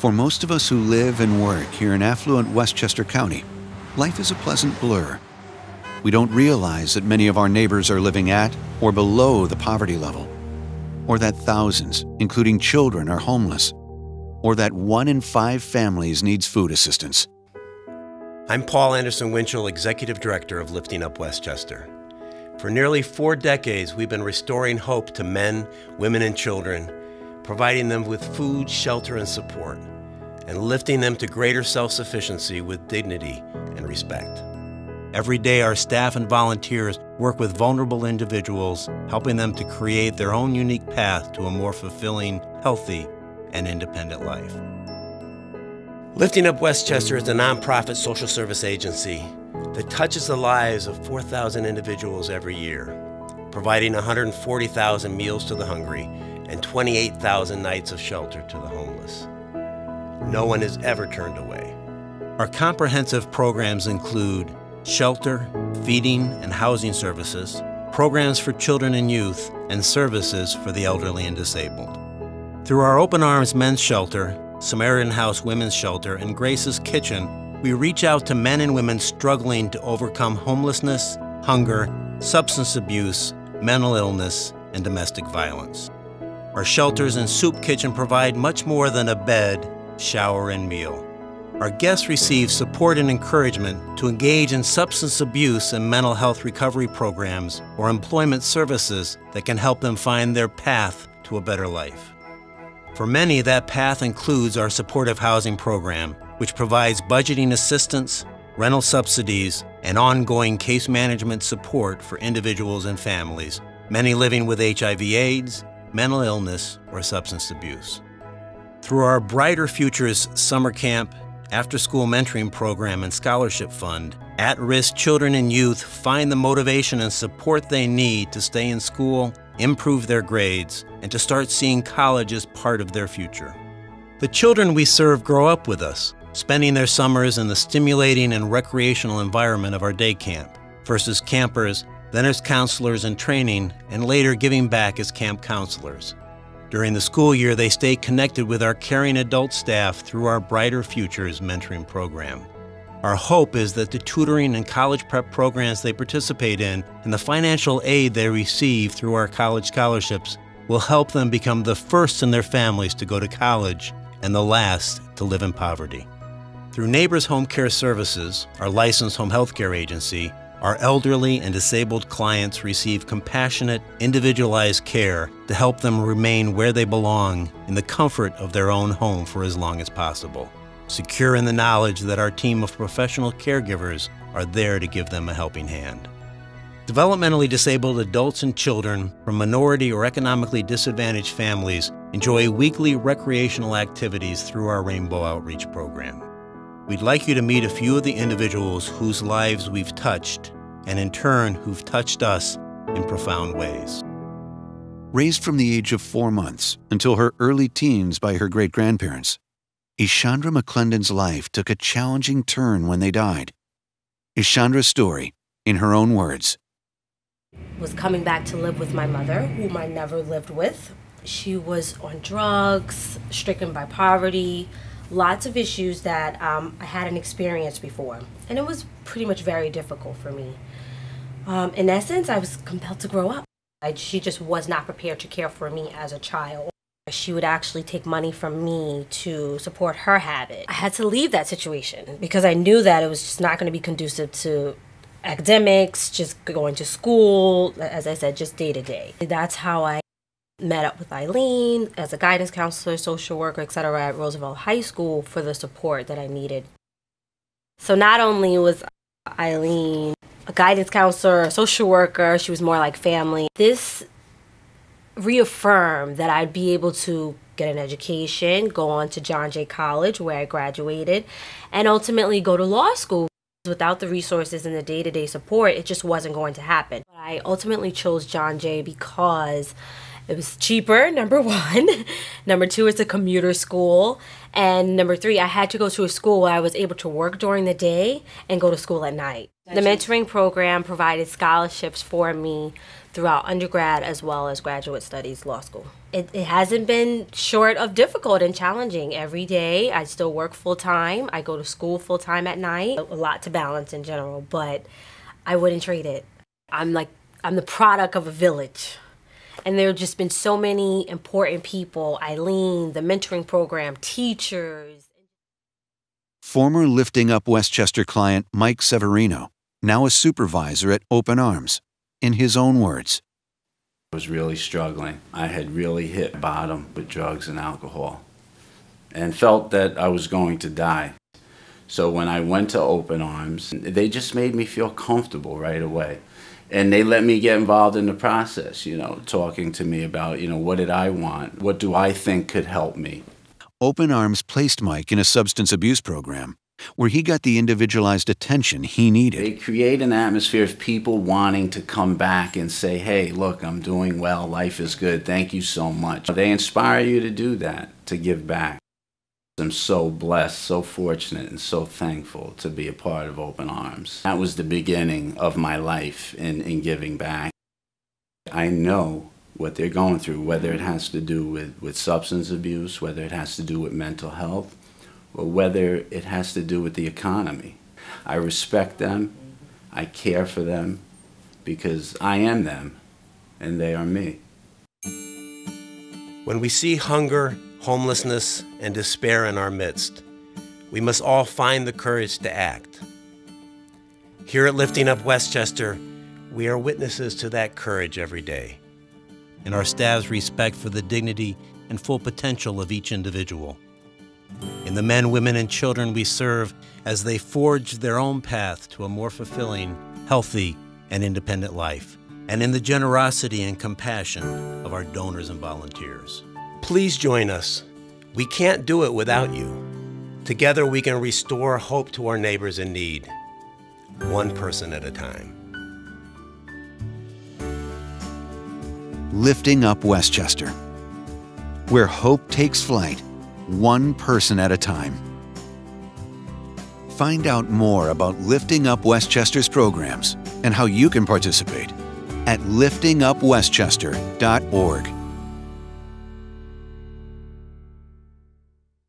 For most of us who live and work here in affluent Westchester County, life is a pleasant blur. We don't realize that many of our neighbors are living at or below the poverty level, or that thousands, including children, are homeless, or that 1 in 5 families needs food assistance. I'm Paul Anderson Winchell, Executive Director of Lifting Up Westchester. For nearly 4 decades, we've been restoring hope to men, women, and children, providing them with food, shelter, and support, and lifting them to greater self-sufficiency with dignity and respect. Every day, our staff and volunteers work with vulnerable individuals, helping them to create their own unique path to a more fulfilling, healthy, and independent life. Lifting Up Westchester is a nonprofit social service agency that touches the lives of 4,000 individuals every year, providing 140,000 meals to the hungry and 28,000 nights of shelter to the homeless. No one is ever turned away. Our comprehensive programs include shelter, feeding and housing services, programs for children and youth, and services for the elderly and disabled. Through our Open Arms Men's Shelter, Samaritan House Women's Shelter, and Grace's Kitchen, we reach out to men and women struggling to overcome homelessness, hunger, substance abuse, mental illness, and domestic violence. Our shelters and soup kitchen provide much more than a bed, shower, and meal. Our guests receive support and encouragement to engage in substance abuse and mental health recovery programs or employment services that can help them find their path to a better life. For many, that path includes our supportive housing program, which provides budgeting assistance, rental subsidies, and ongoing case management support for individuals and families, many living with HIV/AIDS, mental illness, or substance abuse. Through our Brighter Futures summer camp, after-school mentoring program, and scholarship fund, at-risk children and youth find the motivation and support they need to stay in school, improve their grades, and to start seeing college as part of their future. The children we serve grow up with us, spending their summers in the stimulating and recreational environment of our day camp, first as campers, then as counselors in training, and later giving back as camp counselors. During the school year, they stay connected with our caring adult staff through our Brighter Futures mentoring program. Our hope is that the tutoring and college prep programs they participate in and the financial aid they receive through our college scholarships will help them become the first in their families to go to college and the last to live in poverty. Through Neighbors Home Care Services, our licensed home health care agency, our elderly and disabled clients receive compassionate, individualized care to help them remain where they belong in the comfort of their own home for as long as possible, secure in the knowledge that our team of professional caregivers are there to give them a helping hand. Developmentally disabled adults and children from minority or economically disadvantaged families enjoy weekly recreational activities through our Rainbow Outreach program. We'd like you to meet a few of the individuals whose lives we've touched, and in turn, who've touched us in profound ways. Raised from the age of 4 months until her early teens by her great-grandparents, Ishandra McClendon's life took a challenging turn when they died. Ishandra's story, in her own words. Was coming back to live with my mother, whom I never lived with. She was on drugs, stricken by poverty, lots of issues that I hadn't experienced before. And it was pretty much very difficult for me. In essence, I was compelled to grow up. She just was not prepared to care for me as a child. She would actually take money from me to support her habit. I had to leave that situation because I knew that it was just not going to be conducive to academics, just going to school, as I said, just day to day. That's how I met up with Eileen as a guidance counselor, social worker, etc. at Roosevelt High School for the support that I needed. So not only was Eileen a guidance counselor, a social worker, she was more like family. This reaffirmed that I'd be able to get an education, go on to John Jay College where I graduated, and ultimately go to law school. Without the resources and the day-to-day support, it just wasn't going to happen. I ultimately chose John Jay because it was cheaper, number one. Number two, it's a commuter school. And number three, I had to go to a school where I was able to work during the day and go to school at night. The mentoring program provided scholarships for me throughout undergrad as well as graduate studies, law school. It hasn't been short of difficult and challenging. Every day I still work full time. I go to school full time at night. A lot to balance in general, but I wouldn't trade it. I'm the product of a village. And there have just been so many important people. Eileen, the mentoring program, teachers. Former Lifting Up Westchester client Mike Severino, now a supervisor at Open Arms, in his own words. I was really struggling. I had really hit bottom with drugs and alcohol and felt that I was going to die. So when I went to Open Arms, they just made me feel comfortable right away. And they let me get involved in the process, you know, talking to me about, you know, what did I want? What do I think could help me? Open Arms placed Mike in a substance abuse program where he got the individualized attention he needed. They create an atmosphere of people wanting to come back and say, hey, look, I'm doing well, life is good, thank you so much. They inspire you to do that, to give back. I'm so blessed, so fortunate, and so thankful to be a part of Open Arms. That was the beginning of my life in giving back. I know what they're going through, whether it has to do with substance abuse, whether it has to do with mental health, or whether it has to do with the economy. I respect them, I care for them, because I am them, and they are me. When we see hunger, homelessness, and despair in our midst, we must all find the courage to act. Here at Lifting Up Westchester, we are witnesses to that courage every day, and our staff's respect for the dignity and full potential of each individual. In the men, women, and children we serve as they forge their own path to a more fulfilling, healthy, and independent life, and in the generosity and compassion of our donors and volunteers. Please join us. We can't do it without you. Together we can restore hope to our neighbors in need, one person at a time. Lifting Up Westchester, where hope takes flight, one person at a time. Find out more about Lifting Up Westchester's programs and how you can participate at liftingupwestchester.org.